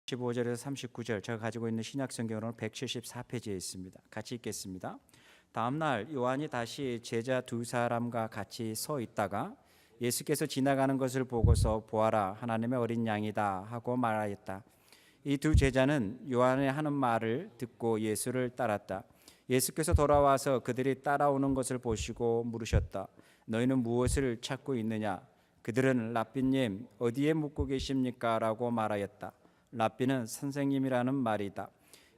15절에서 39절 제가 가지고 있는 신약 성경으로는 174페이지에 있습니다. 같이 읽겠습니다. 다음 날 요한이 다시 제자 두 사람과 같이 서 있다가 예수께서 지나가는 것을 보고서 보아라 하나님의 어린 양이다 하고 말하였다. 이 두 제자는 요한의 하는 말을 듣고 예수를 따랐다. 예수께서 돌아와서 그들이 따라오는 것을 보시고 물으셨다. 너희는 무엇을 찾고 있느냐? 그들은 랍비님 어디에 묵고 계십니까? 라고 말하였다. 랍비는 선생님이라는 말이다.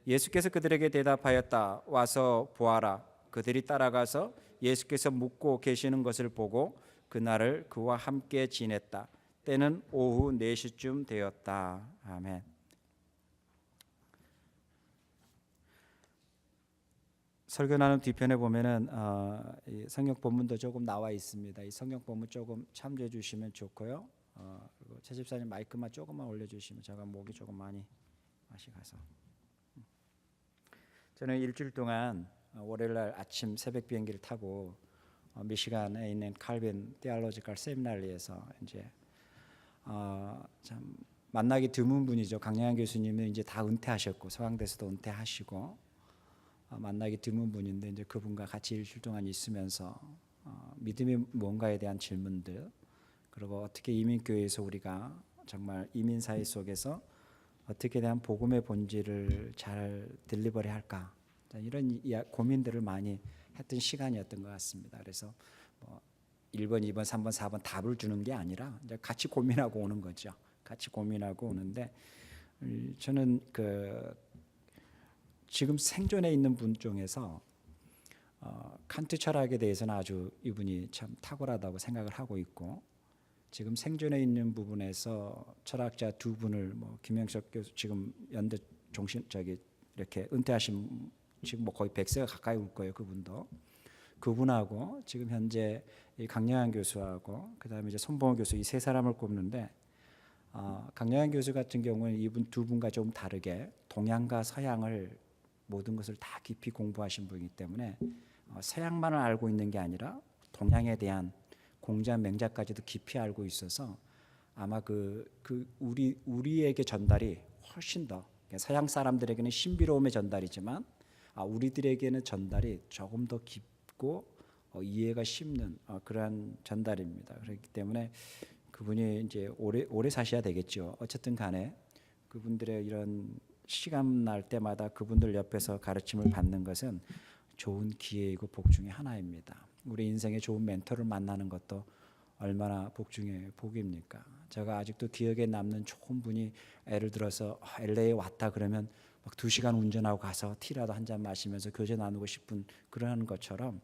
예수께서 그들에게 대답하였다. 와서 보아라. 그들이 따라가서 예수께서 묵고 계시는 것을 보고 그날을 그와 함께 지냈다. 때는 오후 4시쯤 되었다. 아멘. 설교 나눈 뒤편에 보면은 이 성경 본문도 조금 나와 있습니다. 이 성경 본문 조금 참조해 주시면 좋고요. 그리고 최 집사님 마이크만 조금만 올려주시면 제가 목이 조금 많이 맛이 가서. 저는 일주일 동안 월요일날 아침 새벽 비행기를 타고 미시간에 있는 칼빈 디알로지컬 세미나리에서 이제 참 만나기 드문 분이죠. 강영한 교수님은 이제 다 은퇴하셨고 서강대에서도 은퇴하시고 만나기 드문 분인데 이제 그분과 같이 일주일 동안 있으면서 믿음이 뭔가에 대한 질문들, 그리고 어떻게 이민교회에서 우리가 정말 이민사회 속에서 어떻게 대한 복음의 본질을 잘 딜리버리 할까, 이런 고민들을 많이 했던 시간이었던 것 같습니다. 그래서 뭐 1번, 2번, 3번, 4번 답을 주는 게 아니라 이제 같이 고민하고 오는 거죠. 같이 고민하고 오는데 저는 지금 생존해 있는 분 중에서 칸트 철학에 대해서는 아주 이분이 참 탁월하다고 생각을 하고 있고, 지금 생존해 있는 부분에서 철학자 두 분을 김영석 교수 지금 연대 종신 이렇게 은퇴하신 지금 거의 100세가 가까이 올 거예요. 그분하고 지금 현재 이 강영한 교수하고 그다음에 이제 손봉호 교수 이 세 사람을 꼽는데, 강영한 교수 같은 경우는 이분 두 분과 좀 다르게 동양과 서양을 모든 것을 다 깊이 공부하신 분이기 때문에 서양만을 알고 있는 게 아니라 동양에 대한 공자 맹자까지도 깊이 알고 있어서 아마 우리에게 전달이 훨씬 더, 서양 사람들에게는 신비로움의 전달이지만 우리들에게는 전달이 조금 더 깊고 이해가 쉽는 그러한 전달입니다. 그렇기 때문에 그분이 이제 오래 사셔야 되겠죠. 어쨌든 간에 그분들의 이런 시간 날 때마다 그분들 옆에서 가르침을 받는 것은 좋은 기회이고 복 중에 하나입니다. 우리 인생에 좋은 멘토를 만나는 것도 얼마나 복 중에 복입니까? 제가 아직도 기억에 남는 좋은 분이 예를 들어서 LA에 왔다 그러면 막 2시간 운전하고 가서 티라도 한 잔 마시면서 교제 나누고 싶은 그런 것처럼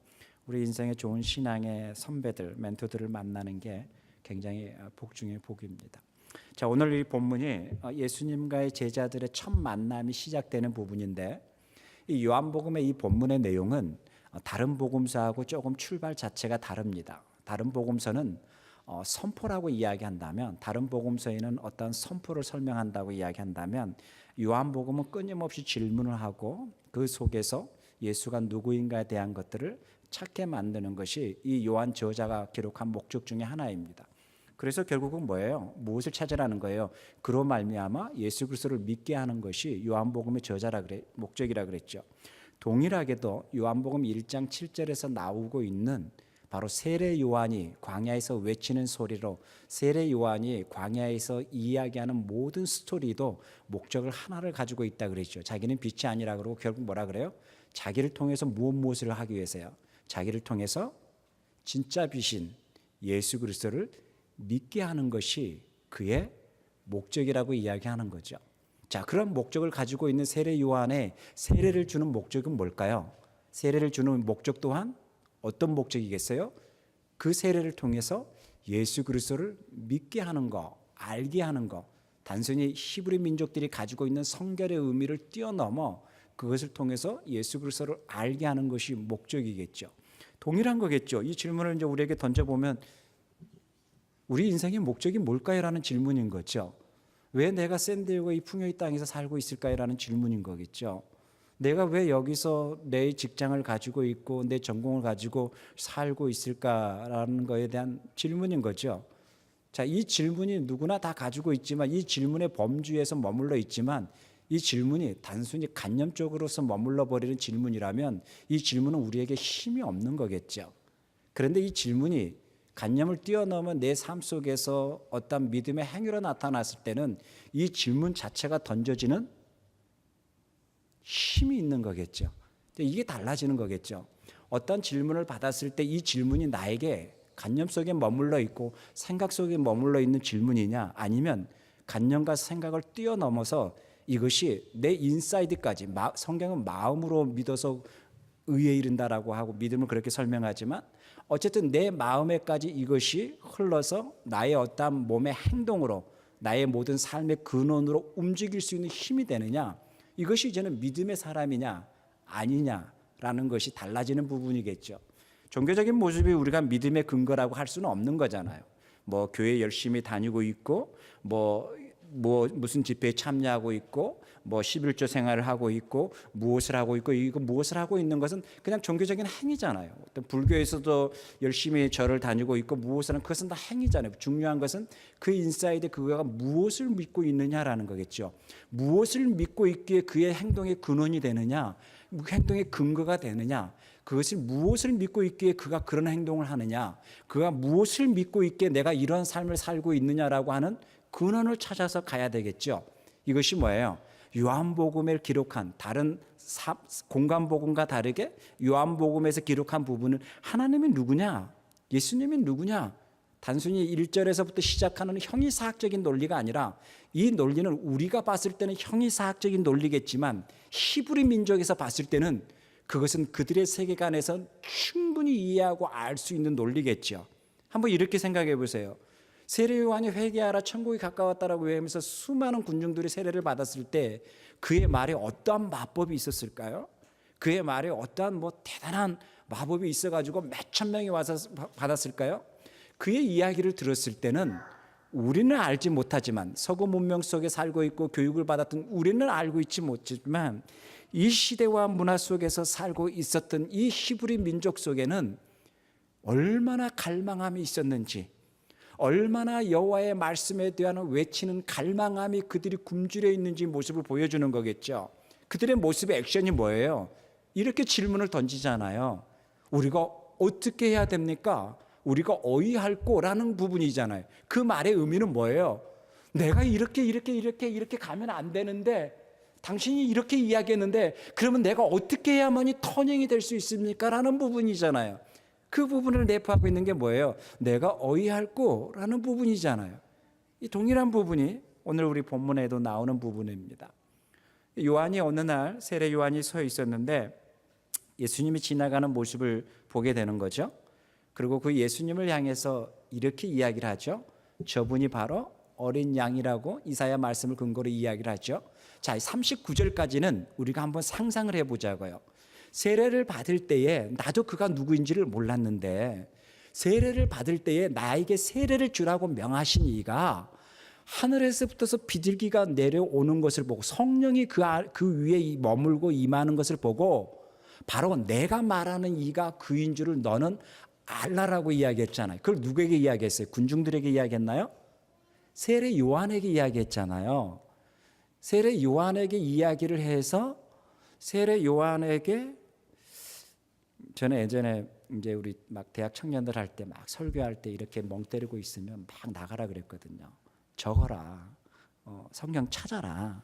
우리 인생에 좋은 신앙의 선배들, 멘토들을 만나는 게 굉장히 복 중에 복입니다. 자, 오늘 이 본문이 예수님과의 제자들의 첫 만남이 시작되는 부분인데, 이 요한복음의 이 본문의 내용은 다른 복음서하고 조금 출발 자체가 다릅니다. 다른 복음서는 선포라고 이야기한다면, 다른 복음서에는 어떤 선포를 설명한다고 이야기한다면, 요한복음은 끊임없이 질문을 하고 그 속에서 예수가 누구인가에 대한 것들을 찾게 만드는 것이 이 요한 저자가 기록한 목적 중에 하나입니다. 그래서 결국은 뭐예요? 무엇을 찾으라는 거예요? 그로 말미암아 예수 그리스도를 믿게 하는 것이 요한복음의 목적이라 그랬죠. 동일하게도 요한복음 1장 7절에서 나오고 있는 바로 세례 요한이 광야에서 외치는 소리로, 세례 요한이 광야에서 이야기하는 모든 스토리도 목적을 하나를 가지고 있다 그랬죠. 자기는 빛이 아니라 그러고 결국 뭐라 그래요? 자기를 통해서 무엇을 하기 위해서요? 자기를 통해서 진짜 빛인 예수 그리스도를 믿게 하는 것이 그의 목적이라고 이야기하는 거죠. 자, 그런 목적을 가지고 있는 세례 요한의 세례를 주는 목적은 뭘까요? 세례를 주는 목적 또한 어떤 목적이겠어요? 그 세례를 통해서 예수 그리스도를 믿게 하는 거, 알게 하는 거, 단순히 히브리 민족들이 가지고 있는 성결의 의미를 뛰어넘어 그것을 통해서 예수 그리스도를 알게 하는 것이 목적이겠죠. 동일한 거겠죠. 이 질문을 이제 우리에게 던져보면 우리 인생의 목적이 뭘까요? 라는 질문인 거죠. 왜 내가 샌디에고 이 풍요의 땅에서 살고 있을까요? 라는 질문인 거겠죠. 내가 왜 여기서 내 직장을 가지고 있고 내 전공을 가지고 살고 있을까라는 거에 대한 질문인 거죠. 자, 이 질문이 누구나 다 가지고 있지만 이 질문의 범주에서 머물러 있지만 이 질문이 단순히 관념적으로서 머물러 버리는 질문이라면 이 질문은 우리에게 힘이 없는 거겠죠. 그런데 이 질문이 관념을 뛰어넘은 내 삶 속에서 어떤 믿음의 행위로 나타났을 때는 이 질문 자체가 던져지는 힘이 있는 거겠죠. 이게 달라지는 거겠죠. 어떤 질문을 받았을 때 이 질문이 나에게 관념 속에 머물러 있고 생각 속에 머물러 있는 질문이냐, 아니면 관념과 생각을 뛰어넘어서 이것이 내 인사이드까지, 성경은 마음으로 믿어서 의에 이른다라고 하고 믿음을 그렇게 설명하지만 어쨌든 내 마음에까지 이것이 흘러서 나의 어떤 몸의 행동으로, 나의 모든 삶의 근원으로 움직일 수 있는 힘이 되느냐, 이것이 이제는 믿음의 사람이냐 아니냐라는 것이 달라지는 부분이겠죠. 종교적인 모습이 우리가 믿음의 근거라고 할 수는 없는 거잖아요. 뭐 교회 열심히 다니고 있고 무슨 집회에 참여하고 있고 11조 생활을 하고 있고 무엇을 하고 있고, 이거 무엇을 하고 있는 것은 그냥 종교적인 행위잖아요. 어떤 불교에서도 열심히 절을 다니고 있고 무엇을 하는, 그것은 다 행위잖아요. 중요한 것은 그 인사이드 그가 무엇을 믿고 있느냐라는 거겠죠. 무엇을 믿고 있기에 그의 행동의 근원이 되느냐, 행동의 근거가 되느냐, 그것이 무엇을 믿고 있기에 그가 그런 행동을 하느냐, 그가 무엇을 믿고 있기에 내가 이런 삶을 살고 있느냐라고 하는 근원을 찾아서 가야 되겠죠. 이것이 뭐예요? 요한복음에 기록한 다른 공간복음과 다르게 요한복음에서 기록한 부분은 하나님이 누구냐, 예수님이 누구냐, 단순히 1절에서부터 시작하는 형이사학적인 논리가 아니라 이 논리는 우리가 봤을 때는 형이사학적인 논리겠지만 히브리 민족에서 봤을 때는 그것은 그들의 세계관에서 충분히 이해하고 알 수 있는 논리겠죠. 한번 이렇게 생각해 보세요. 세례 요한이 회개하라 천국이 가까웠다라고 외우면서 수많은 군중들이 세례를 받았을 때 그의 말에 어떠한 마법이 있었을까요? 그의 말에 어떠한 대단한 마법이 있어가지고 몇천 명이 와서 받았을까요? 그의 이야기를 들었을 때는 우리는 알지 못하지만, 서구 문명 속에 살고 있고 교육을 받았던 우리는 알고 있지 못하지만 이 시대와 문화 속에서 살고 있었던 이 히브리 민족 속에는 얼마나 갈망함이 있었는지, 얼마나 여호와의 말씀에 대한 외치는 갈망함이 그들이 굶주려 있는지 모습을 보여주는 거겠죠. 그들의 모습의 액션이 뭐예요? 이렇게 질문을 던지잖아요. 우리가 어떻게 해야 됩니까? 우리가 어이할꼬라는 부분이잖아요. 그 말의 의미는 뭐예요? 내가 이렇게 가면 안 되는데 당신이 이렇게 이야기했는데 그러면 내가 어떻게 해야만이 터닝이 될 수 있습니까? 라는 부분이잖아요. 그 부분을 내포하고 있는 게 뭐예요? 내가 어이할꼬라는 부분이잖아요. 이 동일한 부분이 오늘 우리 본문에도 나오는 부분입니다. 요한이 어느 날, 세례 요한이 서 있었는데 예수님이 지나가는 모습을 보게 되는 거죠. 그리고 그 예수님을 향해서 이렇게 이야기를 하죠. 저분이 바로 어린 양이라고 이사야 말씀을 근거로 이야기를 하죠. 자, 39절까지는 우리가 한번 상상을 해보자고요. 세례를 받을 때에 나도 그가 누구인지를 몰랐는데 세례를 받을 때에 나에게 세례를 주라고 명하신 이가 하늘에서부터서 비둘기가 내려오는 것을 보고 성령이 그 위에 머물고 임하는 것을 보고 바로 내가 말하는 이가 그인 줄을 너는 알라라고 이야기했잖아요. 그걸 누구에게 이야기했어요? 군중들에게 이야기했나요? 세례 요한에게 이야기했잖아요. 세례 요한에게 이야기를 해서 세례 요한에게, 저는 예전에 이제 우리 막 대학 청년들 할 때 막 설교할 때 이렇게 멍 때리고 있으면 막 나가라 그랬거든요. 적어라, 성경 찾아라,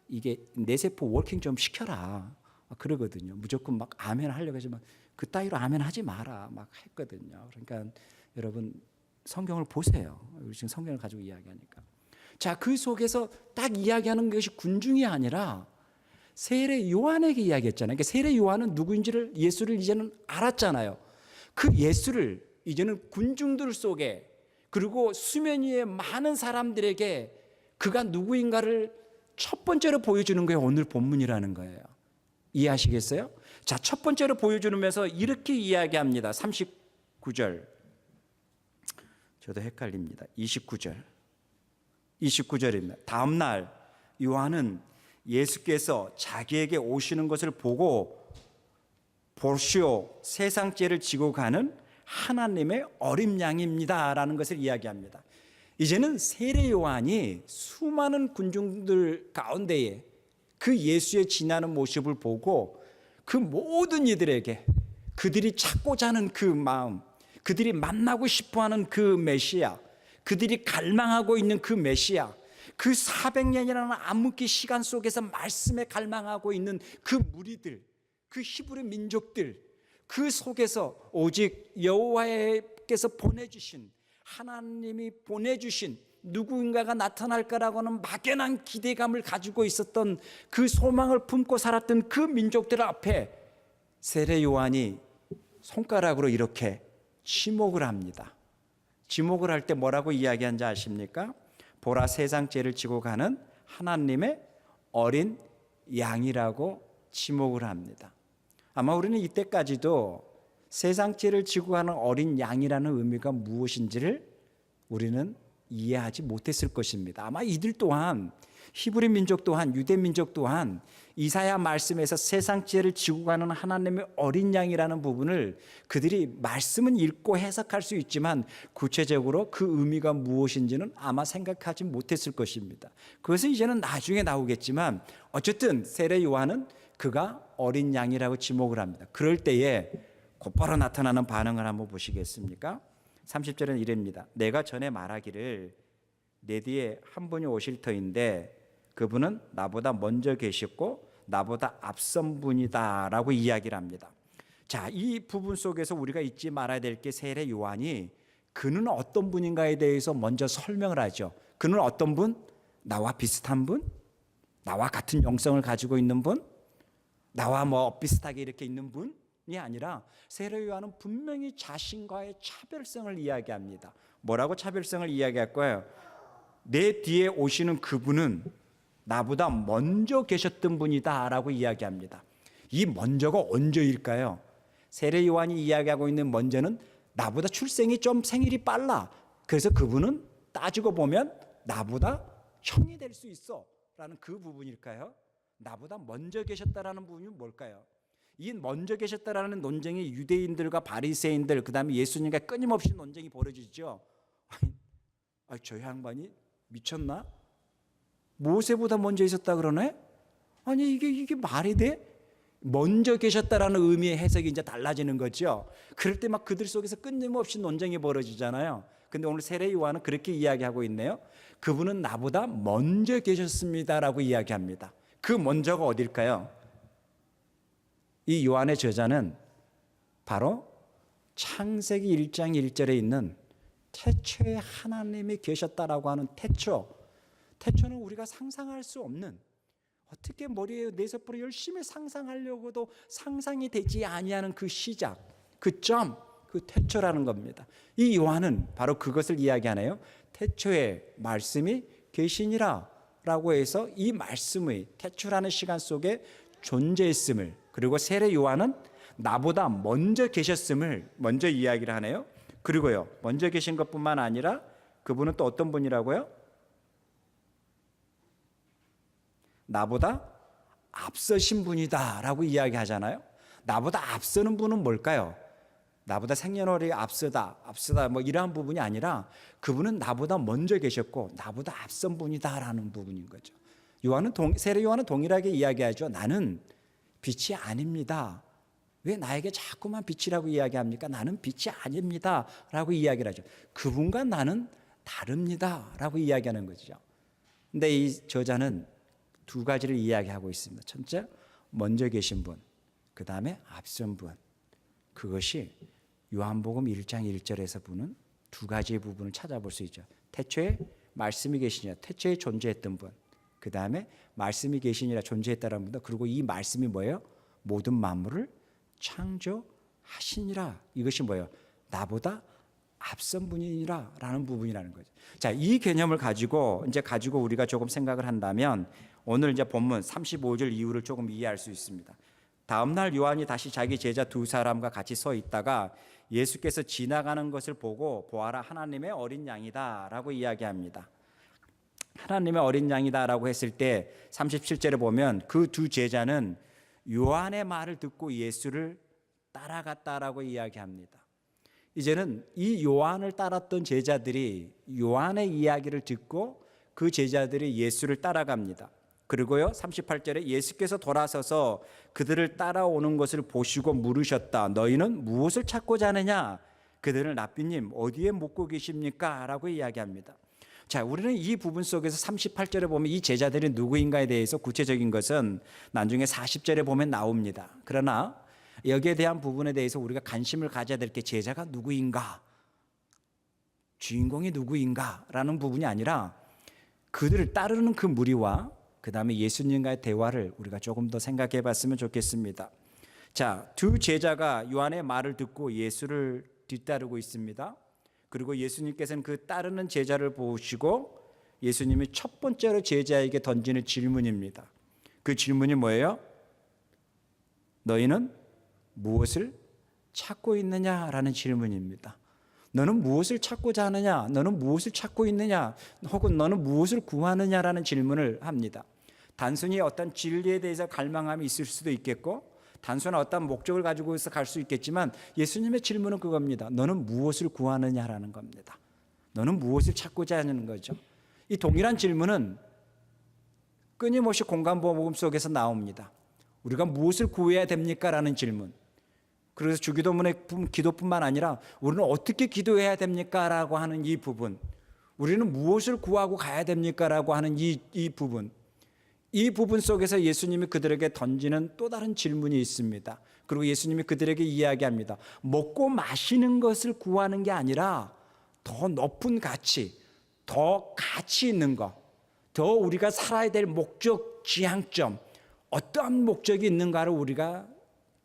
이게 내 세포 워킹 좀 시켜라 그러거든요. 무조건 막 아멘 하려고 하지만 그 따위로 아멘 하지 마라 막 했거든요. 그러니까 여러분 성경을 보세요. 우리 지금 성경을 가지고 이야기하니까. 자, 그 속에서 딱 이야기하는 것이 군중이 아니라 세례 요한에게 이야기했잖아요. 그러니까 세례 요한은 누구인지를, 예수를 이제는 알았잖아요. 그 예수를 이제는 군중들 속에, 그리고 수면 위에 많은 사람들에게 그가 누구인가를 첫 번째로 보여주는 거예요. 오늘 본문이라는 거예요. 이해하시겠어요? 자, 첫 번째로 보여주면서 이렇게 이야기합니다. 39절. 저도 헷갈립니다. 29절입니다. 다음 날 요한은 예수께서 자기에게 오시는 것을 보고 보시오, 세상 죄를 지고 가는 하나님의 어린 양입니다 라는 것을 이야기합니다. 이제는 세례 요한이 수많은 군중들 가운데에 그 예수의 지나는 모습을 보고 그 모든 이들에게 그들이 찾고자 하는 그 마음, 그들이 만나고 싶어하는 그 메시아, 그들이 갈망하고 있는 그 메시아, 그 400년이라는 암묵기 시간 속에서 말씀에 갈망하고 있는 그 무리들, 그 히브리 민족들, 그 속에서 오직 여호와께서 보내주신, 하나님이 보내주신 누군가가 나타날 거라고 하는 막연한 기대감을 가지고 있었던 그 소망을 품고 살았던 그 민족들 앞에 세례 요한이 손가락으로 이렇게 지목을 합니다. 지목을 할 때 뭐라고 이야기한지 아십니까? 보라, 세상 죄를 지고 가는 하나님의 어린 양이라고 지목을 합니다. 아마 우리는 이때까지도 세상 죄를 지고 가는 어린 양이라는 의미가 무엇인지를 우리는 이해하지 못했을 것입니다. 아마 이들 또한, 히브리 민족 또한, 유대 민족 또한 이사야 말씀에서 세상 죄를 지고 가는 하나님의 어린 양이라는 부분을 그들이 말씀은 읽고 해석할 수 있지만 구체적으로 그 의미가 무엇인지는 아마 생각하지 못했을 것입니다. 그것은 이제는 나중에 나오겠지만 어쨌든 세례 요한은 그가 어린 양이라고 지목을 합니다. 그럴 때에 곧바로 나타나는 반응을 한번 보시겠습니까? 30절은 이랍니다. 내가 전에 말하기를 내 뒤에 한 분이 오실 터인데 그분은 나보다 먼저 계셨고 나보다 앞선 분이다 라고 이야기를 합니다. 자, 이 부분 속에서 우리가 잊지 말아야 될 게 세례 요한이 그는 어떤 분인가에 대해서 먼저 설명을 하죠. 그는 어떤 분? 나와 비슷한 분? 나와 같은 영성을 가지고 있는 분? 나와 뭐 비슷하게 이렇게 있는 분이 아니라 세례 요한은 분명히 자신과의 차별성을 이야기합니다. 뭐라고 차별성을 이야기할 거예요? 내 뒤에 오시는 그분은 나보다 먼저 계셨던 분이다 라고 이야기합니다. 이 먼저가 언제일까요? 세례 요한이 이야기하고 있는 먼저는 나보다 출생이 좀 생일이 빨라. 그래서 그분은 따지고 보면 나보다 형이 될 수 있어 라는 그 부분일까요? 나보다 먼저 계셨다라는 부분이 뭘까요? 이 먼저 계셨다라는 논쟁이 유대인들과 바리새인들 그다음에 예수님과 끊임없이 논쟁이 벌어지죠. 저 양반이 미쳤나? 모세보다 먼저 있었다 그러네? 아니 이게 말이 돼? 먼저 계셨다라는 의미의 해석이 이제 달라지는 거죠. 그럴 때 막 그들 속에서 끊임없이 논쟁이 벌어지잖아요. 근데 오늘 세례 요한은 그렇게 이야기하고 있네요. 그분은 나보다 먼저 계셨습니다라고 이야기합니다. 그 먼저가 어딜까요? 이 요한의 저자는 바로 창세기 1장 1절에 있는 태초에 하나님이 계셨다라고 하는 태초는 우리가 상상할 수 없는, 어떻게 머리에 내서부터 열심히 상상하려고도 상상이 되지 아니하는 그 시작, 그 점, 그 태초라는 겁니다. 이 요한은 바로 그것을 이야기하네요. 태초에 말씀이 계시니라 라고 해서 이 말씀의 태초라는 시간 속에 존재했음을, 그리고 세례 요한은 나보다 먼저 계셨음을 먼저 이야기를 하네요. 그리고요, 먼저 계신 것뿐만 아니라 그분은 또 어떤 분이라고요? 나보다 앞서신 분이다 라고 이야기하잖아요. 나보다 앞서는 분은 뭘까요? 나보다 생년월일이 앞서다 뭐 이러한 부분이 아니라 그분은 나보다 먼저 계셨고 나보다 앞선 분이다라는 부분인 거죠. 세례 요한은 동일하게 이야기하죠. 나는 빛이 아닙니다. 왜 나에게 자꾸만 빛이라고 이야기합니까? 나는 빛이 아닙니다 라고 이야기를 하죠. 그분과 나는 다릅니다 라고 이야기하는 거죠. 근데 이 저자는 두 가지를 이야기하고 있습니다. 첫째, 먼저 계신 분, 그 다음에 앞선 분. 그것이 요한복음 1장 1절에서 보는 두 가지의 부분을 찾아볼 수 있죠. 태초에 말씀이 계시니라, 태초에 존재했던 분, 그 다음에 말씀이 계시니라 존재했다라는 분, 그리고 이 말씀이 뭐예요? 모든 만물을 창조하시니라. 이것이 뭐예요? 나보다 앞선 분이라 라는 부분이라는 거죠. 자, 이 개념을 가지고 우리가 조금 생각을 한다면 오늘 이제 본문 35절 이후를 조금 이해할 수 있습니다. 다음 날 요한이 다시 자기 제자 두 사람과 같이 서 있다가 예수께서 지나가는 것을 보고 보아라, 하나님의 어린 양이다 라고 이야기합니다. 하나님의 어린 양이다 라고 했을 때 37절에 보면 그 두 제자는 요한의 말을 듣고 예수를 따라갔다라고 이야기합니다. 이제는 이 요한을 따랐던 제자들이 요한의 이야기를 듣고 그 제자들이 예수를 따라갑니다. 그리고요 38절에 예수께서 돌아서서 그들을 따라오는 것을 보시고 물으셨다. 너희는 무엇을 찾고자 하느냐? 그들은 랍비님 어디에 묵고 계십니까? 라고 이야기합니다. 자, 우리는 이 부분 속에서 38절에 보면 이 제자들이 누구인가에 대해서 구체적인 것은 나중에 40절에 보면 나옵니다. 그러나 여기에 대한 부분에 대해서 우리가 관심을 가져야 될 게 제자가 누구인가, 주인공이 누구인가 라는 부분이 아니라 그들을 따르는 그 무리와 그 다음에 예수님과의 대화를 우리가 조금 더 생각해 봤으면 좋겠습니다. 자, 두 제자가 요한의 말을 듣고 예수를 뒤따르고 있습니다. 그리고 예수님께서는 그 따르는 제자를 보시고 예수님이 첫 번째로 제자에게 던지는 질문입니다. 그 질문이 뭐예요? 너희는 무엇을 찾고 있느냐라는 질문입니다. 너는 무엇을 찾고자 하느냐? 너는 무엇을 찾고 있느냐? 혹은 너는 무엇을 구하느냐라는 질문을 합니다. 단순히 어떤 진리에 대해서 갈망함이 있을 수도 있겠고 단순한 어떤 목적을 가지고 있어 갈 수 있겠지만 예수님의 질문은 그겁니다. 너는 무엇을 구하느냐라는 겁니다. 너는 무엇을 찾고자 하는 거죠. 이 동일한 질문은 끊임없이 공간복음 속에서 나옵니다. 우리가 무엇을 구해야 됩니까? 라는 질문. 그래서 주기도문의 기도뿐만 아니라 우리는 어떻게 기도해야 됩니까? 라고 하는 이 부분. 우리는 무엇을 구하고 가야 됩니까? 라고 하는 이 부분. 이 부분 속에서 예수님이 그들에게 던지는 또 다른 질문이 있습니다. 그리고 예수님이 그들에게 이야기합니다. 먹고 마시는 것을 구하는 게 아니라 더 높은 가치, 더 가치 있는 것, 더 우리가 살아야 될 목적, 지향점, 어떠한 목적이 있는가를 우리가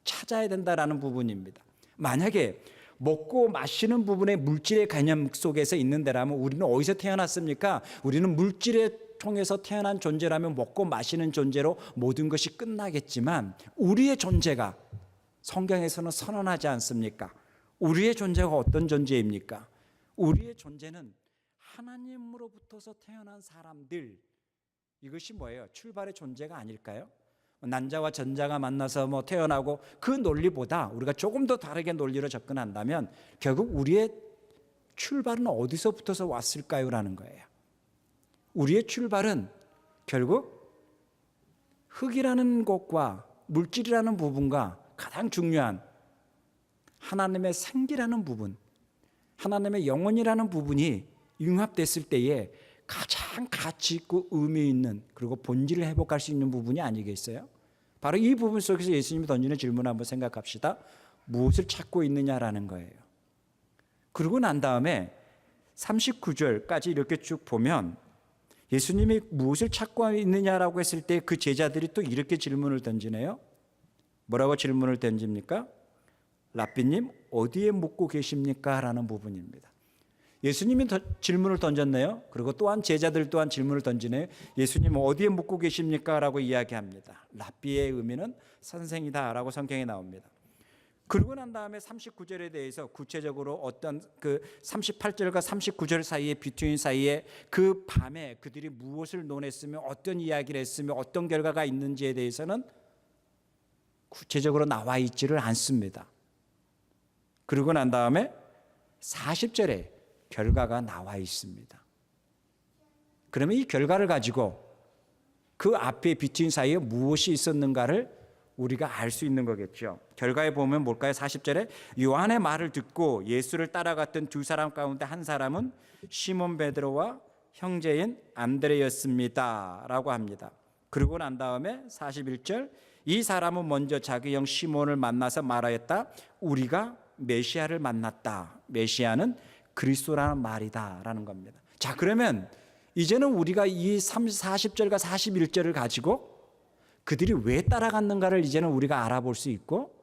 찾아야 된다라는 부분입니다. 만약에 먹고 마시는 부분의 물질의 개념 속에서 있는 데라면 우리는 어디서 태어났습니까? 우리는 물질에 통해서 태어난 존재라면 먹고 마시는 존재로 모든 것이 끝나겠지만 우리의 존재가 성경에서는 선언하지 않습니까? 우리의 존재가 어떤 존재입니까? 우리의 존재는 하나님으로부터서 태어난 사람들, 이것이 뭐예요? 출발의 존재가 아닐까요? 난자와 전자가 만나서 태어나고 그 논리보다 우리가 조금 더 다르게 논리로 접근한다면 결국 우리의 출발은 어디서부터서 왔을까요? 라는 거예요. 우리의 출발은 결국 흙이라는 것과 물질이라는 부분과 가장 중요한 하나님의 생기라는 부분, 하나님의 영혼이라는 부분이 융합됐을 때에 가장 가치 있고 의미 있는 그리고 본질을 회복할 수 있는 부분이 아니겠어요? 바로 이 부분 속에서 예수님이 던지는 질문을 한번 생각합시다. 무엇을 찾고 있느냐라는 거예요. 그러고 난 다음에 39절까지 이렇게 쭉 보면 예수님이 무엇을 찾고 있느냐라고 했을 때 그 제자들이 또 이렇게 질문을 던지네요. 뭐라고 질문을 던집니까? 랍비님 어디에 묵고 계십니까? 라는 부분입니다. 예수님이 질문을 던졌네요. 그리고 또한 제자들 또한 질문을 던지네요. 예수님 어디에 묵고 계십니까? 라고 이야기합니다. 랍비의 의미는 선생이다 라고 성경에 나옵니다. 그러고 난 다음에 39절에 대해서 구체적으로 어떤 그 38절과 39절 사이에 비트윈 사이에 그 밤에 그들이 무엇을 논했으며 어떤 이야기를 했으며 어떤 결과가 있는지에 대해서는 구체적으로 나와 있지를 않습니다. 그러고 난 다음에 40절에 결과가 나와 있습니다. 그러면 이 결과를 가지고 그 앞에 비트윈 사이에 무엇이 있었는가를 우리가 알 수 있는 거겠죠. 결과에 보면 뭘까요? 40절에 요한의 말을 듣고 예수를 따라갔던 두 사람 가운데 한 사람은 시몬 베드로와 형제인 안드레였습니다 라고 합니다. 그러고 난 다음에 41절 이 사람은 먼저 자기 형 시몬을 만나서 말하였다. 우리가 메시아를 만났다. 메시아는 그리스도라는 말이다 라는 겁니다. 자, 그러면 이제는 우리가 이 40절과 41절을 가지고 그들이 왜 따라갔는가를 이제는 우리가 알아볼 수 있고,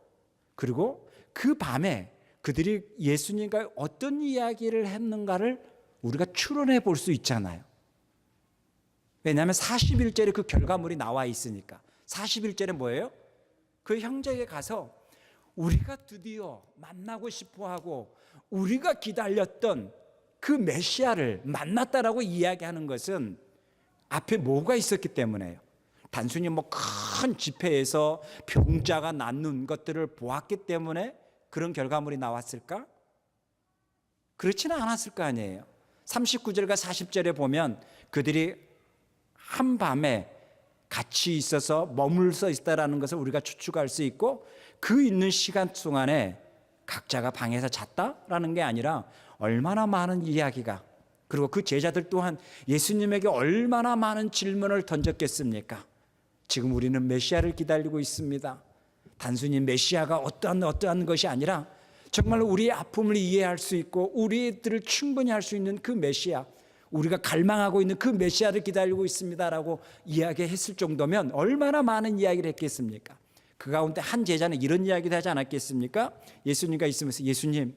그리고 그 밤에 그들이 예수님과 어떤 이야기를 했는가를 우리가 추론해 볼 수 있잖아요. 왜냐하면 41절에 그 결과물이 나와 있으니까. 41절에 뭐예요? 그 형제에게 가서 우리가 드디어 만나고 싶어하고 우리가 기다렸던 그 메시아를 만났다라고 이야기하는 것은 앞에 뭐가 있었기 때문에요. 단순히 큰 집회에서 병자가 낫는 것들을 보았기 때문에 그런 결과물이 나왔을까? 그렇지는 않았을 거 아니에요. 39절과 40절에 보면 그들이 한밤에 같이 있어서 머물러 있다라는 것을 우리가 추측할 수 있고, 그 있는 시간 동안에 각자가 방에서 잤다라는 게 아니라 얼마나 많은 이야기가, 그리고 그 제자들 또한 예수님에게 얼마나 많은 질문을 던졌겠습니까? 지금 우리는 메시아를 기다리고 있습니다. 단순히 메시아가 어떠한 것이 아니라 정말 우리의 아픔을 이해할 수 있고 우리들을 충분히 할 수 있는 그 메시아, 우리가 갈망하고 있는 그 메시아를 기다리고 있습니다라고 이야기했을 정도면 얼마나 많은 이야기를 했겠습니까? 그 가운데 한 제자는 이런 이야기도 하지 않았겠습니까? 예수님과 있으면서, 예수님,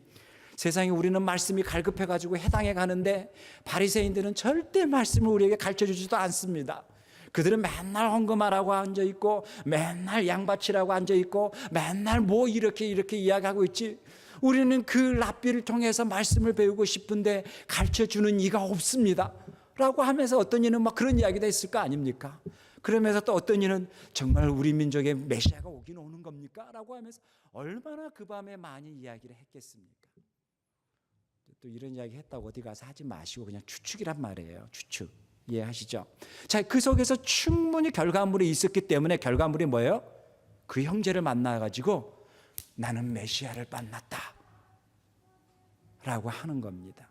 세상에 우리는 말씀이 갈급해가지고 해당에 가는데 바리새인들은 절대 말씀을 우리에게 가르쳐주지도 않습니다. 그들은 맨날 헌금하라고 앉아있고 맨날 양바치라고 앉아있고 맨날 뭐 이렇게 이야기하고 있지, 우리는 그 랍비를 통해서 말씀을 배우고 싶은데 가르쳐주는 이가 없습니다 라고 하면서 어떤 이는 막 그런 이야기도 했을 거 아닙니까? 그러면서 또 어떤 이는 정말 우리 민족의 메시아가 오긴 오는 겁니까? 라고 하면서 얼마나 그 밤에 많이 이야기를 했겠습니까? 또 이런 이야기 했다고 어디 가서 하지 마시고 그냥 추측이란 말이에요. 추측. 이해하시죠? 자, 그 속에서 충분히 결과물이 있었기 때문에 결과물이 뭐예요? 그 형제를 만나가지고 나는 메시아를 만났다 라고 하는 겁니다.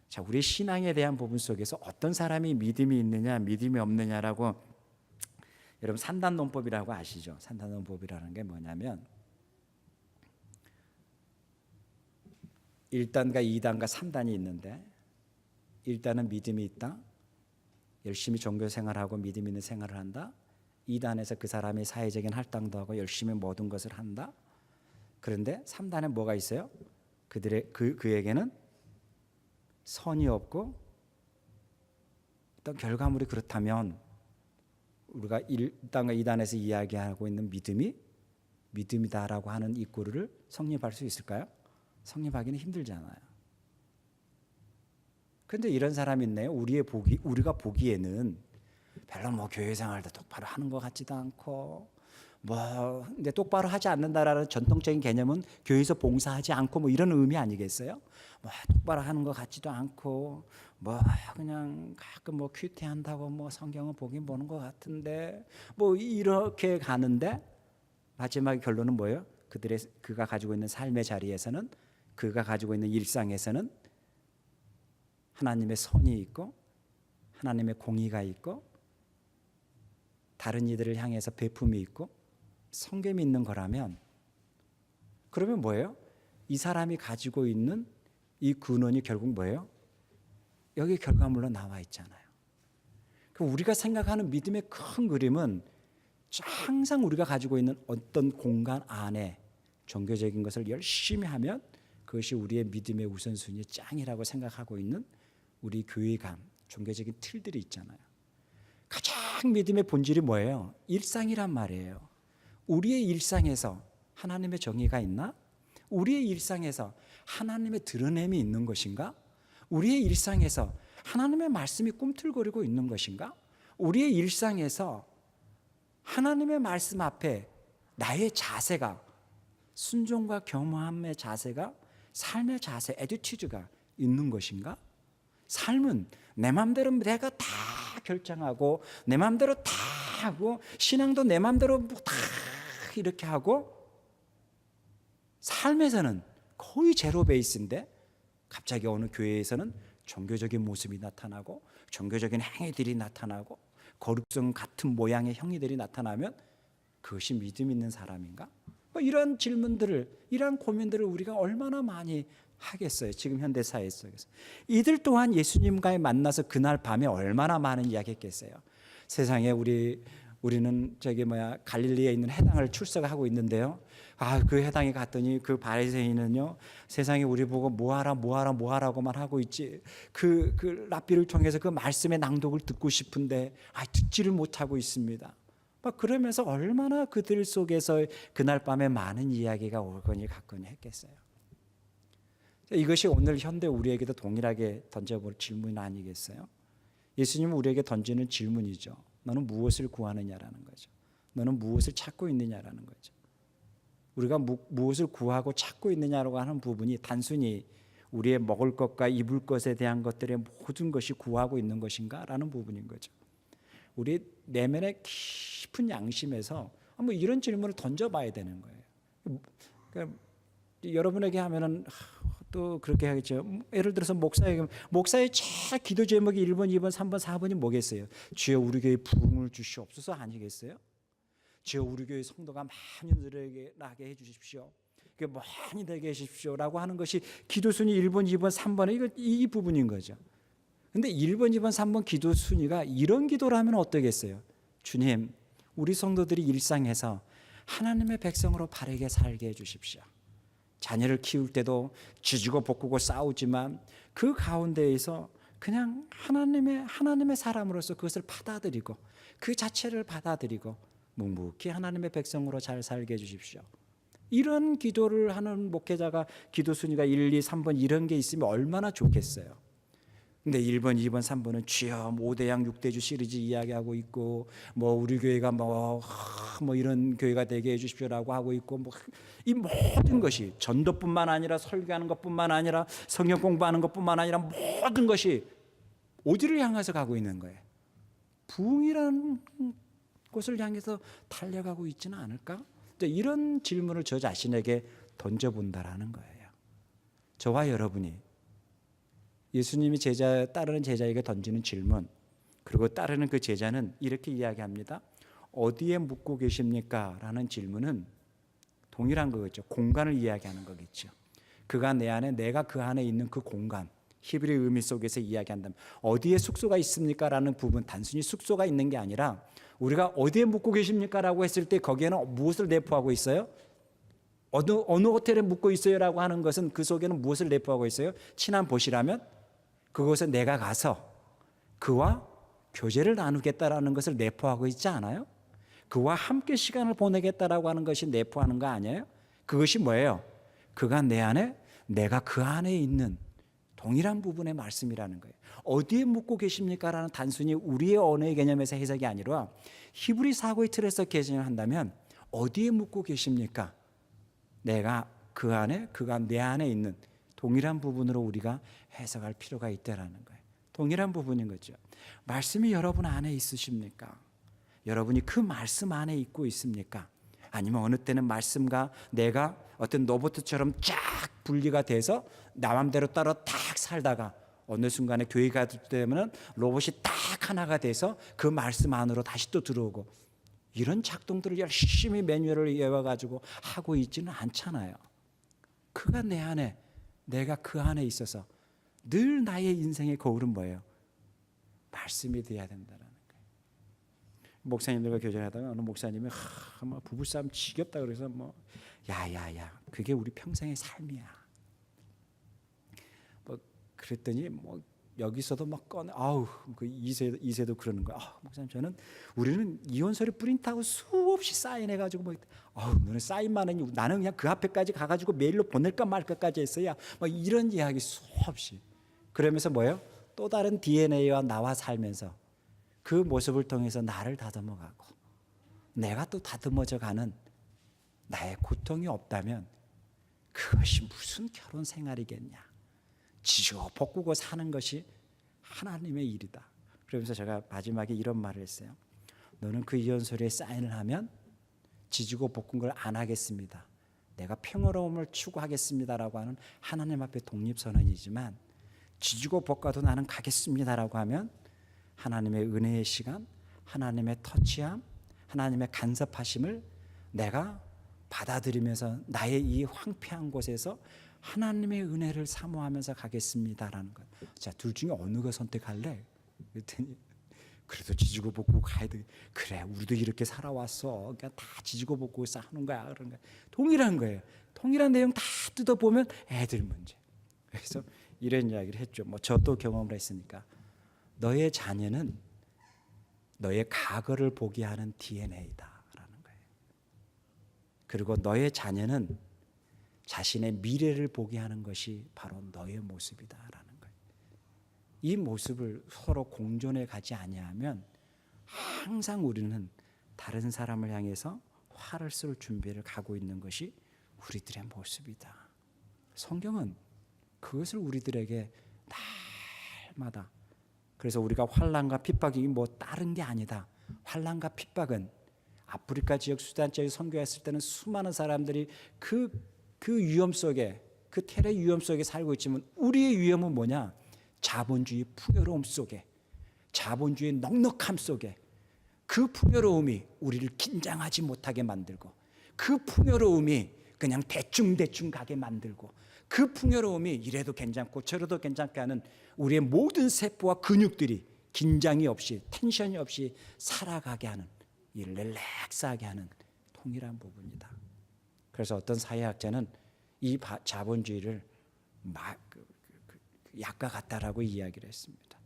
자, 우리 신앙에 대한 부분 속에서 어떤 사람이 믿음이 있느냐 믿음이 없느냐라고, 여러분 산단논법이라고 아시죠? 산단논법이라는 게 뭐냐면 1단과 2단과 3단이 있는데, 1단은 믿음이 있다, 열심히 종교 생활하고 믿음 있는 생활을 한다. 2단에서 그 사람이 사회적인 할당도 하고 열심히 모든 것을 한다. 그런데 3단에 뭐가 있어요? 그에게는 선이 없고 어떤 결과물이 그렇다면 우리가 1단과 2단에서 이야기하고 있는 믿음이 믿음이다라고 하는 이 꼴을 성립할 수 있을까요? 성립하기는 힘들잖아요. 그런데 이런 사람이 있네요. 우리가 보기에는 별로 뭐 교회 생활도 똑바로 하는 것 같지도 않고, 근데 똑바로 하지 않는다라는 전통적인 개념은 교회에서 봉사하지 않고 뭐 이런 의미 아니겠어요? 똑바로 하는 것 같지도 않고, 그냥 가끔 큐티 한다고 성경을 보긴 보는 것 같은데, 이렇게 가는데 마지막 결론은 뭐예요? 그가 가지고 있는 삶의 자리에서는, 그가 가지고 있는 일상에서는 하나님의 선이 있고 하나님의 공의가 있고 다른 이들을 향해서 베품이 있고 성김이 있는 거라면, 그러면 뭐예요? 이 사람이 가지고 있는 이 근원이 결국 뭐예요? 여기 결과물로 나와 있잖아요. 우리가 생각하는 믿음의 큰 그림은 항상 우리가 가지고 있는 어떤 공간 안에 종교적인 것을 열심히 하면 그것이 우리의 믿음의 우선순위 짱이라고 생각하고 있는 우리 교회관, 종교적인 틀들이 있잖아요. 가장 믿음의 본질이 뭐예요? 일상이란 말이에요. 우리의 일상에서 하나님의 정의가 있나? 우리의 일상에서 하나님의 드러냄이 있는 것인가? 우리의 일상에서 하나님의 말씀이 꿈틀거리고 있는 것인가? 우리의 일상에서 하나님의 말씀 앞에 나의 자세가, 순종과 겸허함의 자세가, 삶의 자세, 에듀티드가 있는 것인가? 삶은 내 마음대로 내가 다 결정하고 내 마음대로 다 하고 신앙도 내 마음대로 다 이렇게 하고, 삶에서는 거의 제로 베이스인데 갑자기 어느 교회에서는 종교적인 모습이 나타나고 종교적인 행위들이 나타나고 거룩성 같은 모양의 행위들이 나타나면 그것이 믿음 있는 사람인가? 이런 질문들을, 이런 고민들을 우리가 얼마나 많이 하겠어요, 지금 현대 사회 속에서. 이들 또한 예수님과의 만나서 그날 밤에 얼마나 많은 이야기했겠어요. 세상에 우리는 갈릴리에 있는 회당을 출석하고 있는데요. 그 회당에 갔더니 그 바리새인은요, 세상에 우리 보고 뭐하라고만 하고 있지. 그 랍비를 통해서 그 말씀의 낭독을 듣고 싶은데 듣지를 못하고 있습니다. 그러면서 얼마나 그들 속에서 그날 밤에 많은 이야기가 오거니 갔거니 했겠어요. 이것이 오늘 현대 우리에게도 동일하게 던져볼 질문 아니겠어요? 예수님은 우리에게 던지는 질문이죠. 너는 무엇을 구하느냐라는 거죠. 너는 무엇을 찾고 있느냐라는 거죠. 우리가 무엇을 구하고 찾고 있느냐라고 하는 부분이 단순히 우리의 먹을 것과 입을 것에 대한 것들의 모든 것이 구하고 있는 것인가라는 부분인 거죠. 우리 내면의 깊은 양심에서 한번 이런 질문을 던져봐야 되는 거예요. 그러니까 여러분에게 하면은 또 그렇게 하겠죠. 예를 들어서 목사의 제일 기도 제목이 1번, 2번, 3번, 4번이 뭐겠어요? 주여 우리 교회에 부흥을 주시옵소서 아니겠어요? 주여 우리 교회 성도가 많이 늘어나게 해주십시오. 많이 되게 해주십시오라고 하는 것이 기도 순위 1번, 2번, 3번의 이 부분인 거죠. 근데 1번, 2번, 3번 기도 순위가 이런 기도를 하면 어떠겠어요? 주님, 우리 성도들이 일상에서 하나님의 백성으로 바르게 살게 해주십시오. 자녀를 키울 때도 지지고 볶고 싸우지만 그 가운데에서 그냥 하나님의 사람으로서 그것을 받아들이고 그 자체를 받아들이고 묵묵히 하나님의 백성으로 잘 살게 해주십시오. 이런 기도를 하는 목회자가 기도 순위가 1, 2, 3번 이런 게 있으면 얼마나 좋겠어요. 근데 1번, 2번, 3번은 주여 5대양 6대주 시리즈 이야기하고 있고 우리 교회가 이런 교회가 되게 해 주십시오라고 하고 있고 이 모든 것이 전도뿐만 아니라 설교하는 것뿐만 아니라 성경 공부하는 것뿐만 아니라 모든 것이 어디를 향해서 가고 있는 거예요? 부흥이라는 곳을 향해서 달려가고 있지는 않을까? 이런 질문을 저 자신에게 던져본다라는 거예요. 저와 여러분이 예수님이 따르는 제자에게 던지는 질문, 그리고 따르는 그 제자는 이렇게 이야기합니다. 어디에 묵고 계십니까? 라는 질문은 동일한 거겠죠. 공간을 이야기하는 거겠죠. 그가 내 안에, 내가 그 안에 있는 그 공간, 히브리 의미 속에서 이야기한다면 어디에 숙소가 있습니까? 라는 부분, 단순히 숙소가 있는 게 아니라 우리가 어디에 묵고 계십니까? 라고 했을 때 거기에는 무엇을 내포하고 있어요? 어느 호텔에 묵고 있어요? 라고 하는 것은 그 속에는 무엇을 내포하고 있어요? 친한 보시라면 그곳에 내가 가서 그와 교제를 나누겠다라는 것을 내포하고 있지 않아요? 그와 함께 시간을 보내겠다라고 하는 것이 내포하는 거 아니에요? 그것이 뭐예요? 그가 내 안에, 내가 그 안에 있는 동일한 부분의 말씀이라는 거예요. 어디에 묵고 계십니까? 라는 단순히 우리의 언어의 개념에서 해석이 아니라 히브리 사고의 틀에서 개정을 한다면 어디에 묵고 계십니까? 내가 그 안에, 그가 내 안에 있는 동일한 부분으로 우리가 해석할 필요가 있다라는 거예요. 동일한 부분인 거죠. 말씀이 여러분 안에 있으십니까? 여러분이 그 말씀 안에 있고 있습니까? 아니면 어느 때는 말씀과 내가 어떤 로봇처럼 쫙 분리가 돼서 나 맘대로 따로 딱 살다가 어느 순간에 교회 가도 되면 로봇이 딱 하나가 돼서 그 말씀 안으로 다시 또 들어오고 이런 작동들을 열심히 매뉴얼을 외워가지고 하고 있지는 않잖아요. 그가 내 안에, 내가 그 안에 있어서 늘 나의 인생의 거울은 뭐예요? 말씀이 돼야 된다는 거예요. 목사님들과 교제하다가 어느 목사님이 부부싸움 지겹다 그래서 야야야 그게 우리 평생의 삶이야. 그랬더니 여기서도 막 꺼내 그 이세도 그러는 거야. 목사님 우리는 이혼서류 프린트하고 수없이 사인해가지고 너는 사인만 했니? 나는 그냥 그 앞에까지 가가지고 메일로 보낼까 말까까지 했어야 이런 이야기 수없이. 그러면서 뭐예요? 또 다른 DNA와 나와 살면서 그 모습을 통해서 나를 다듬어가고 내가 또 다듬어져가는 나의 고통이 없다면 그것이 무슨 결혼 생활이겠냐? 지지고 볶고 사는 것이 하나님의 일이다. 그러면서 제가 마지막에 이런 말을 했어요. 너는 그 이혼서류에 사인을 하면 지지고 볶은 걸 안 하겠습니다. 내가 평화로움을 추구하겠습니다라고 하는 하나님 앞에 독립선언이지만 지지고 볶아도 나는 가겠습니다라고 하면 하나님의 은혜의 시간, 하나님의 터치함, 하나님의 간섭하심을 내가 받아들이면서 나의 이 황폐한 곳에서 하나님의 은혜를 사모하면서 가겠습니다라는 것. 자, 둘 중에 어느 거 선택할래? 그랬더니 그래도 지지고 볶고 가야 돼. 그래, 우리도 이렇게 살아왔어. 그러니까 다 지지고 볶고 사는 거야. 그런 거 동일한 거예요. 동일한 내용 다 뜯어 보면 애들 문제. 그래서 이런 이야기를 했죠. 저도 경험을 했으니까 너의 자녀는 너의 과거를 보게 하는 DNA다라는 거예요. 그리고 너의 자녀는 자신의 미래를 보게 하는 것이 바로 너의 모습이다라는 거예요. 이 모습을 서로 공존해 가지 아니하면 항상 우리는 다른 사람을 향해서 화를 쏠 준비를 가고 있는 것이 우리들의 모습이다. 성경은 그것을 우리들에게 날마다, 그래서 우리가 환난과 핍박이 뭐 다른 게 아니다. 환난과 핍박은 아프리카 지역, 수단 지역에 선교했을 때는 수많은 사람들이 그 위험 속에, 그 테러의 위험 속에 살고 있지만 우리의 위험은 뭐냐? 자본주의 풍요로움 속에, 자본주의 넉넉함 속에 그 풍요로움이 우리를 긴장하지 못하게 만들고, 그 풍요로움이 그냥 대충 가게 만들고, 그 풍요로움이 이래도 괜찮고 저래도 괜찮게 하는 우리의 모든 세포와 근육들이 긴장이 없이, 텐션이 없이 살아가게 하는, 이 릴렉스하게 하는 통일한 부분이다. 그래서 어떤 사회학자는 이 자본주의를 약과 같다라고 이야기를 했습니다.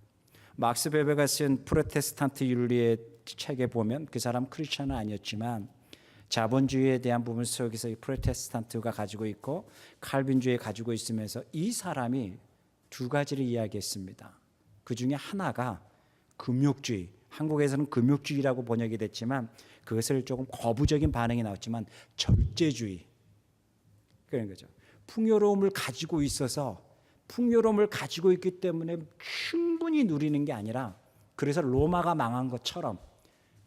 막스 베베가 쓴 프로테스탄트 윤리의 책에 보면, 그 사람 크리스천은 아니었지만 자본주의에 대한 부분 속에서 이 프로테스탄트가 가지고 있고 칼빈주의 가지고 있으면서 이 사람이 두 가지를 이야기했습니다. 그 중에 하나가 금욕주의, 한국에서는 금욕주의라고 번역이 됐지만 그것을 조금 거부적인 반응이 나왔지만 절제주의, 그런 거죠. 풍요로움을 가지고 있어서, 풍요로움을 가지고 있기 때문에 충분히 누리는 게 아니라, 그래서 로마가 망한 것처럼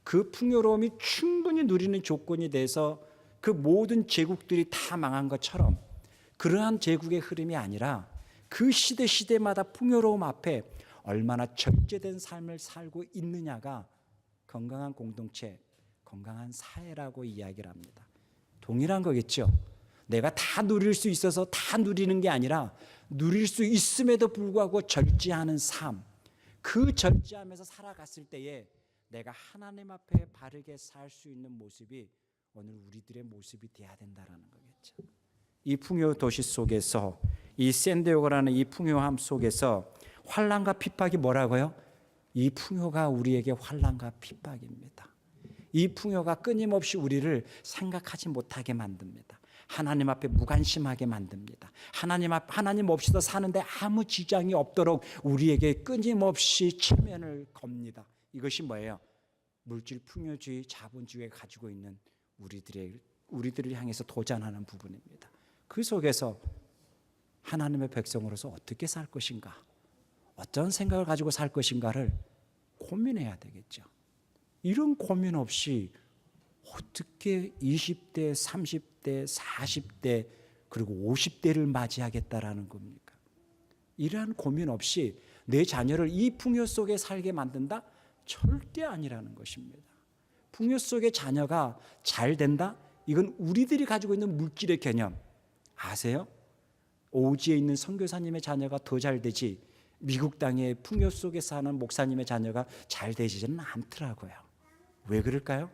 그 풍요로움이 충분히 누리는 조건이 돼서 그 모든 제국들이 다 망한 것처럼, 그러한 제국의 흐름이 아니라 그 시대마다 풍요로움 앞에 얼마나 절제된 삶을 살고 있느냐가 건강한 공동체, 건강한 사회라고 이야기를 합니다. 동일한 거겠죠. 내가 다 누릴 수 있어서 다 누리는 게 아니라 누릴 수 있음에도 불구하고 절제하는 삶, 그 절제하면서 살아갔을 때에 내가 하나님 앞에 바르게 살 수 있는 모습이 오늘 우리들의 모습이 돼야 된다는 거겠죠. 이 풍요 도시 속에서, 이 샌디에고라는 이 풍요함 속에서 환난과 핍박이 뭐라고요? 이 풍요가 우리에게 환난과 핍박입니다. 이 풍요가 끊임없이 우리를 생각하지 못하게 만듭니다. 하나님 앞에 무관심하게 만듭니다. 하나님 없이도 사는데 아무 지장이 없도록 우리에게 끊임없이 체면을 겁니다. 이것이 뭐예요? 물질 풍요주의, 자본주의가 가지고 있는 우리들을 향해서 도전하는 부분입니다. 그 속에서 하나님의 백성으로서 어떻게 살 것인가, 어떤 생각을 가지고 살 것인가를 고민해야 되겠죠. 이런 고민 없이 어떻게 20대, 30대, 40대 그리고 50대를 맞이하겠다라는 겁니까? 이러한 고민 없이 내 자녀를 이 풍요 속에 살게 만든다? 절대 아니라는 것입니다. 풍요 속의 자녀가 잘 된다? 이건 우리들이 가지고 있는 물질의 개념 아세요? 오지에 있는 선교사님의 자녀가 더 잘 되지 미국 땅의 풍요 속에 사는 목사님의 자녀가 잘 되지는 않더라고요. 왜 그럴까요?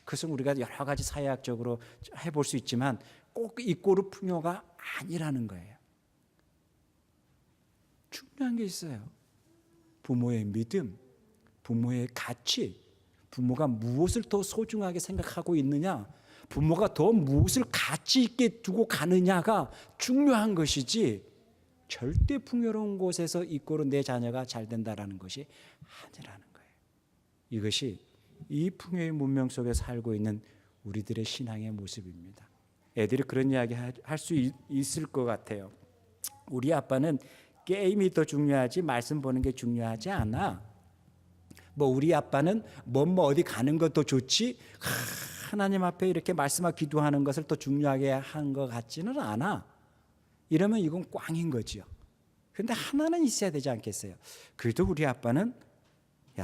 그것은 우리가 여러 가지 사회학적으로 해볼 수 있지만 꼭 이꼬르 풍요가 아니라는 거예요. 중요한 게 있어요. 부모의 믿음, 부모의 가치, 부모가 무엇을 더 소중하게 생각하고 있느냐, 부모가 더 무엇을 가치 있게 두고 가느냐가 중요한 것이지, 절대 풍요로운 곳에서 이꼬르 내 자녀가 잘 된다라는 것이 아니라는 거예요. 이것이 이 풍요의 문명 속에 살고 있는 우리들의 신앙의 모습입니다. 애들이 그런 이야기 할 수 있을 것 같아요. 우리 아빠는 게임이 더 중요하지 말씀 보는 게 중요하지 않아. 우리 아빠는 어디 가는 것도 좋지 하나님 앞에 이렇게 말씀하고 기도하는 것을 더 중요하게 한 것 같지는 않아. 이러면 이건 꽝인 거지요. 그런데 하나는 있어야 되지 않겠어요? 그래도 우리 아빠는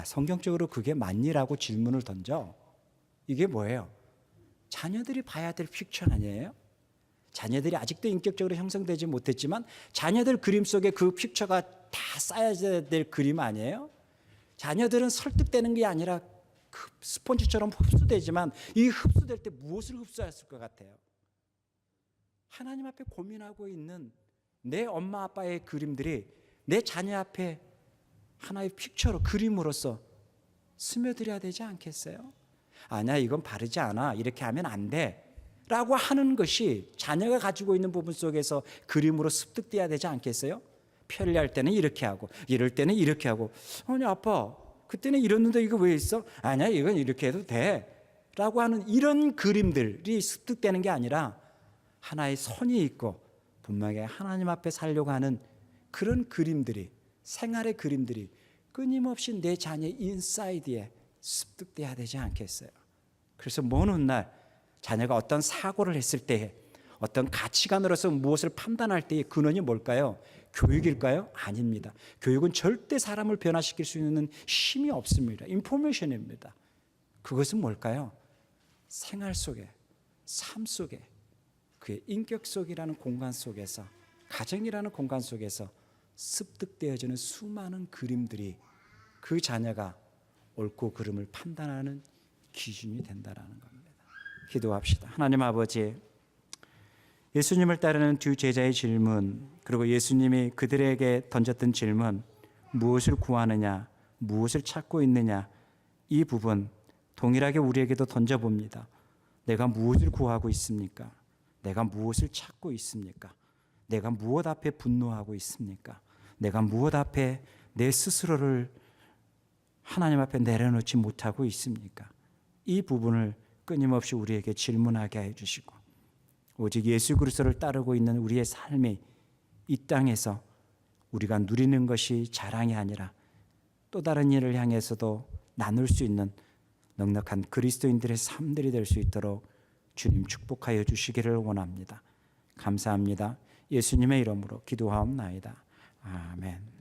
성경적으로 그게 맞니라고 질문을 던져. 이게 뭐예요? 자녀들이 봐야 될 픽처 아니에요? 자녀들이 아직도 인격적으로 형성되지 못했지만 자녀들 그림 속에 그 픽처가 다 쌓여야 될 그림 아니에요? 자녀들은 설득되는 게 아니라 스폰지처럼 흡수되지만 이 흡수될 때 무엇을 흡수했을 것 같아요? 하나님 앞에 고민하고 있는 내 엄마 아빠의 그림들이 내 자녀 앞에 하나의 픽처로, 그림으로서 스며들어야 되지 않겠어요? 아니야, 이건 바르지 않아, 이렇게 하면 안 돼 라고 하는 것이 자녀가 가지고 있는 부분 속에서 그림으로 습득돼야 되지 않겠어요? 편리할 때는 이렇게 하고 이럴 때는 이렇게 하고, 아니 아빠 그때는 이랬는데 이거 왜 있어? 아니야, 이건 이렇게 해도 돼 라고 하는 이런 그림들이 습득되는 게 아니라 하나의 선이 있고 분명히 하나님 앞에 살려고 하는 그런 그림들이, 생활의 그림들이 끊임없이 내 자녀의 인사이드에 습득돼야 되지 않겠어요? 그래서 먼 훗날 자녀가 어떤 사고를 했을 때에, 어떤 가치관으로서 무엇을 판단할 때의 근원이 뭘까요? 교육일까요? 아닙니다. 교육은 절대 사람을 변화시킬 수 있는 힘이 없습니다. 인포메이션입니다. 그것은 뭘까요? 생활 속에, 삶 속에, 그의 인격 속이라는 공간 속에서, 가정이라는 공간 속에서 습득되어지는 수많은 그림들이 그 자녀가 옳고 그름을 판단하는 기준이 된다라는 겁니다. 기도합시다. 하나님 아버지, 예수님을 따르는 두 제자의 질문, 그리고 예수님이 그들에게 던졌던 질문, 무엇을 구하느냐, 무엇을 찾고 있느냐, 이 부분 동일하게 우리에게도 던져봅니다. 내가 무엇을 구하고 있습니까? 내가 무엇을 찾고 있습니까? 내가 무엇 앞에 분노하고 있습니까? 내가 무엇 앞에 내 스스로를 하나님 앞에 내려놓지 못하고 있습니까? 이 부분을 끊임없이 우리에게 질문하게 해주시고, 오직 예수 그리스도를 따르고 있는 우리의 삶이 이 땅에서 우리가 누리는 것이 자랑이 아니라 또 다른 일을 향해서도 나눌 수 있는 넉넉한 그리스도인들의 삶들이 될 수 있도록 주님 축복하여 주시기를 원합니다. 감사합니다. 예수님의 이름으로 기도하옵나이다. 아멘.